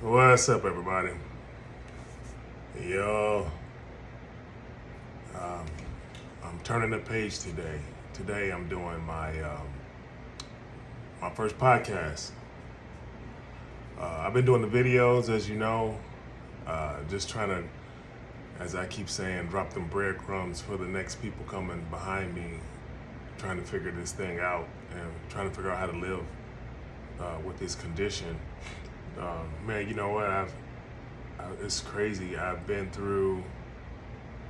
What's up, everybody? Yo, I'm turning the page today. Today, I'm doing my first podcast. I've been doing the videos, as you know, just trying to, as I keep saying, drop them breadcrumbs for the next people coming behind me, trying to figure this thing out and trying to figure out how to live with this condition. Man, you know what? It's crazy. I've been through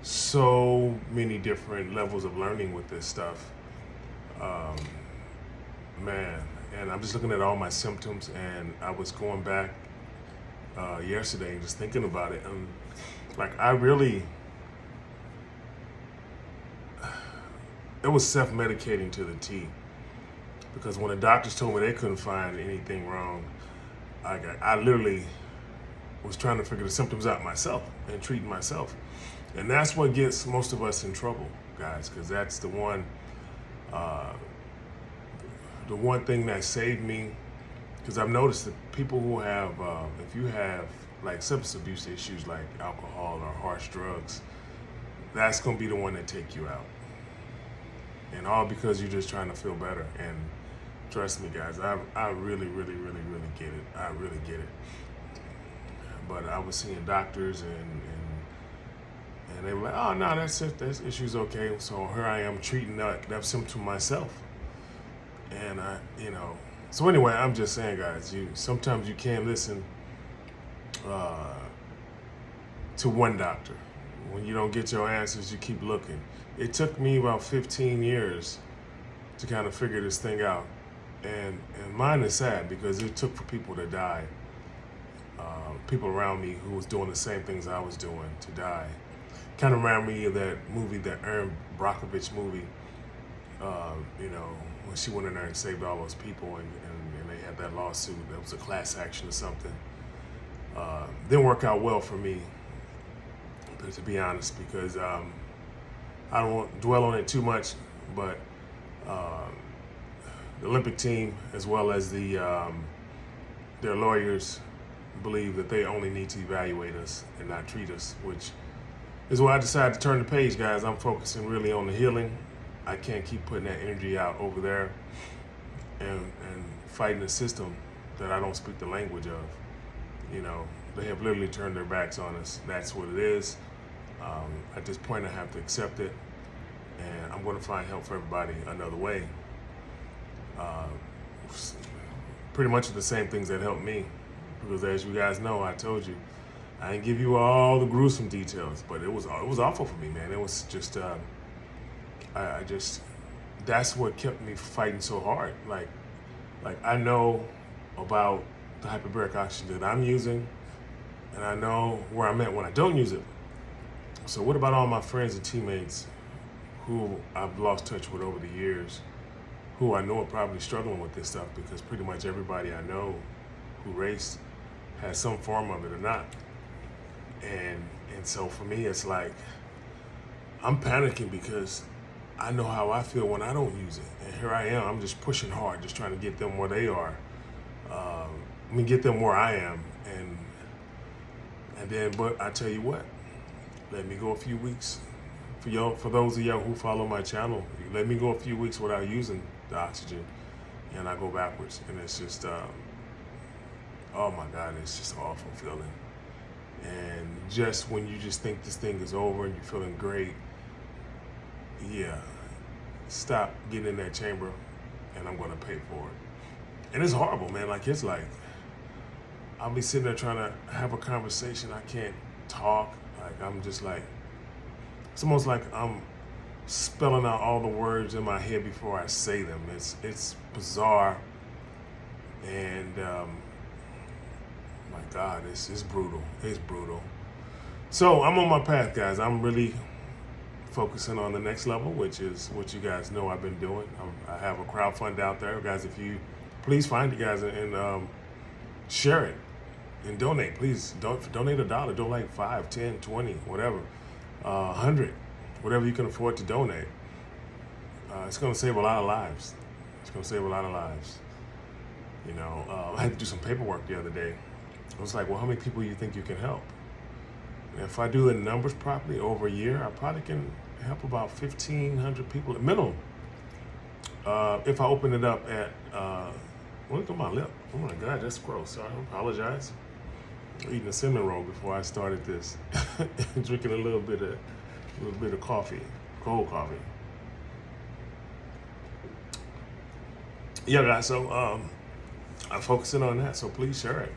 so many different levels of learning with this stuff. Um, Man, and I'm just looking at all my symptoms, and I was going back yesterday and just thinking about it. And like, it was self-medicating to the T. Because when the doctors told me they couldn't find anything wrong, I literally was trying to figure the symptoms out myself and treating myself. And that's what gets most of us in trouble, guys, because that's uh, the one thing that saved me. Because I've noticed that people who have, if you have like substance abuse issues like alcohol or harsh drugs, that's going to be the one that take you out. And all because you're just trying to feel better. And trust me, guys, I really, really, really, really get it. I really get it. But I was seeing doctors and they were like, oh, no, that's it. That issue's okay. So here I am treating that symptom myself. And so anyway, I'm just saying, guys, sometimes you can't listen to one doctor. When you don't get your answers, you keep looking. It took me about 15 years to kind of figure this thing out. And mine is sad because it took for people to die. People around me who was doing the same things I was doing to die. Kind of reminded me of that movie, that Erin Brockovich movie, when she went in there and saved all those people and they had that lawsuit. That was a class action or something. Didn't work out well for me, to be honest, because I don't want to dwell on it too much, but the Olympic team, as well as their lawyers, believe that they only need to evaluate us and not treat us, which is why I decided to turn the page, guys. I'm focusing really on the healing. I can't keep putting that energy out over there and fighting a system that I don't speak the language of. They have literally turned their backs on us. That's what it is. At this point, I have to accept it, and I'm going to find help for everybody another way. Pretty much the same things that helped me, because as you guys know, I told you, I didn't give you all the gruesome details, but it was awful for me, man. It was just, that's what kept me fighting so hard. Like I know about the hyperbaric oxygen that I'm using, and I know where I'm at when I don't use it. So what about all my friends and teammates who I've lost touch with over the years, who I know are probably struggling with this stuff, because pretty much everybody I know who raced has some form of it or not. And so for me, it's like, I'm panicking because I know how I feel when I don't use it. And here I am, I'm just pushing hard, just trying to get them where they are. Get them where I am. And then, but I tell you what, let me go a few weeks. For those of y'all who follow my channel, let me go a few weeks without using the oxygen, and I go backwards. And it's just, oh my God, it's just an awful feeling. And just when you just think this thing is over and you're feeling great, yeah, stop getting in that chamber, and I'm gonna pay for it. And it's horrible, man. It's like, I'll be sitting there trying to have a conversation. I can't talk. I'm just like, it's almost like I'm spelling out all the words in my head before I say them. It's bizarre. And my God, it's brutal. It's brutal. So I'm on my path, guys. I'm really focusing on the next level, which is what you guys know I've been doing. I have a crowdfund out there, guys. If you please find it, guys, and share it and donate. Please donate $1. Donate 5, 10, 20, whatever, 100, whatever you can afford to donate. It's going to save a lot of lives. It's going to save a lot of lives. I had to do some paperwork the other day. I was like, well, how many people do you think you can help? And if I do the numbers properly over a year, I probably can help about 1,500 people at minimum. If I open it up at, look at my lip. Oh my God, that's gross. I apologize. Eating a cinnamon roll before I started this, drinking a little bit of coffee, cold coffee. Yeah, guys. So I'm focusing on that. So please share it.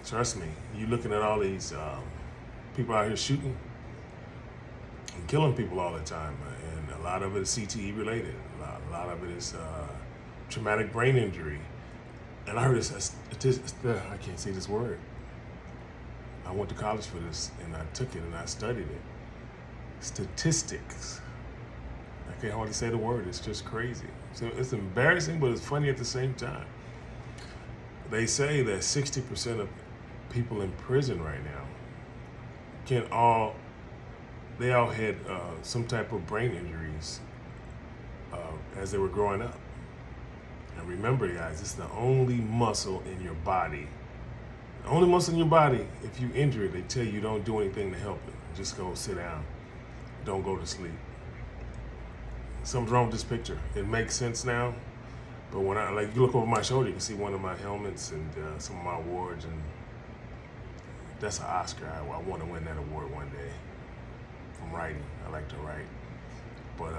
Trust me. You looking at all these people out here shooting and killing people all the time, and a lot of it is CTE related. A lot of it is traumatic brain injury. And I heard this, I can't say this word. I went to college for this, and I took it and I studied it. Statistics. I can't hardly say the word. It's just crazy. So it's embarrassing, but it's funny at the same time. They say that 60% of people in prison right now they all had some type of brain injuries as they were growing up. And remember, guys, it's the only muscle in your body. The only muscle in your body, if you injure it, they tell you don't do anything to help it. Just go sit down. Don't go to sleep. Something's wrong with this picture. It makes sense now, but when you look over my shoulder, you can see one of my helmets and some of my awards, and that's an Oscar. I want to win that award one day from writing. I like to write. But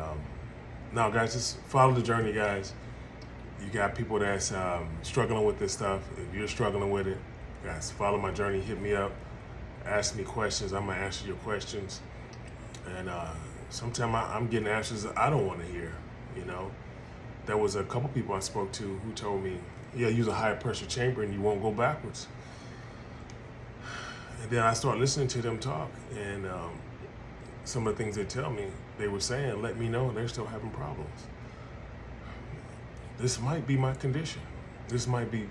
no, guys, just follow the journey, guys. You got people that's struggling with this stuff. If you're struggling with it, guys, follow my journey. Hit me up. Ask me questions. I'm going to answer your questions. And sometimes I'm getting answers that I don't want to hear, you know. There was a couple people I spoke to who told me, yeah, use a higher pressure chamber and you won't go backwards. And then I started listening to them talk, and some of the things they tell me, they were saying, let me know they're still having problems. This might be my condition. This might be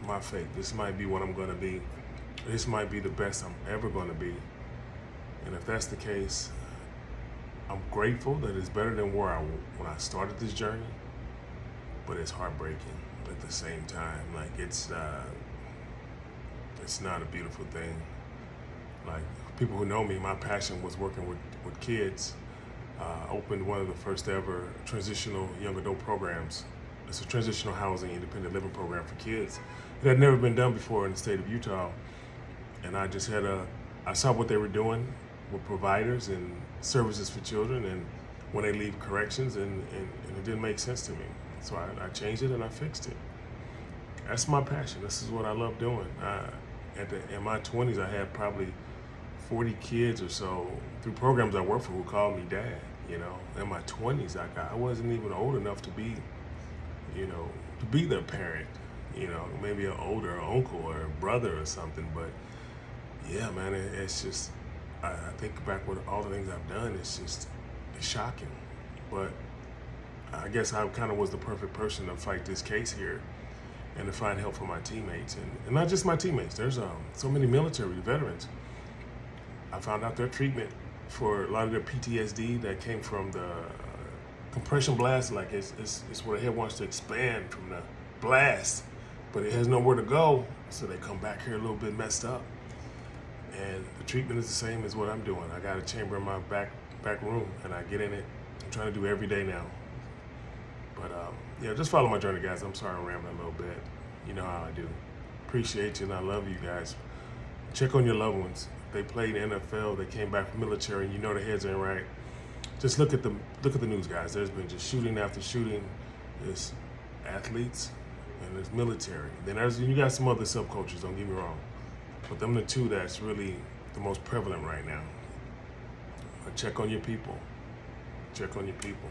my fate. This might be what I'm going to be. This might be the best I'm ever going to be. And if that's the case, I'm grateful that it's better than when I started this journey, but it's heartbreaking at the same time. Like it's not a beautiful thing. Like people who know me, my passion was working with kids. Opened one of the first ever transitional young adult programs. It's a transitional housing independent living program for kids. It had never been done before in the state of Utah. And I just I saw what they were doing with providers and services for children, and when they leave corrections, and it didn't make sense to me. So I changed it and I fixed it. That's my passion. This is what I love doing. In my 20s, I had probably 40 kids or so through programs I worked for who called me dad, you know. In my 20s, I wasn't even old enough to be, you know, to be their parent, you know, maybe an older uncle or a brother or something. But yeah, man, it's just, I think back with all the things I've done, it's shocking. But I guess I kind of was the perfect person to fight this case here and to find help for my teammates. And not just my teammates, there's so many military veterans. I found out their treatment for a lot of their PTSD that came from the compression blast, like it's where the head wants to expand from the blast, but it has nowhere to go, so they come back here a little bit messed up. And the treatment is the same as what I'm doing. I got a chamber in my back room, and I get in it. I'm trying to do every day now. But yeah, just follow my journey, guys. I'm sorry I'm rambling a little bit. You know how I do. Appreciate you, and I love you guys. Check on your loved ones. They played NFL, they came back from military, and you know their heads ain't right. Just look at the news, guys. There's been just shooting after shooting. There's athletes and there's military. Then you got some other subcultures, don't get me wrong. But them the two that's really the most prevalent right now. But check on your people. Check on your people.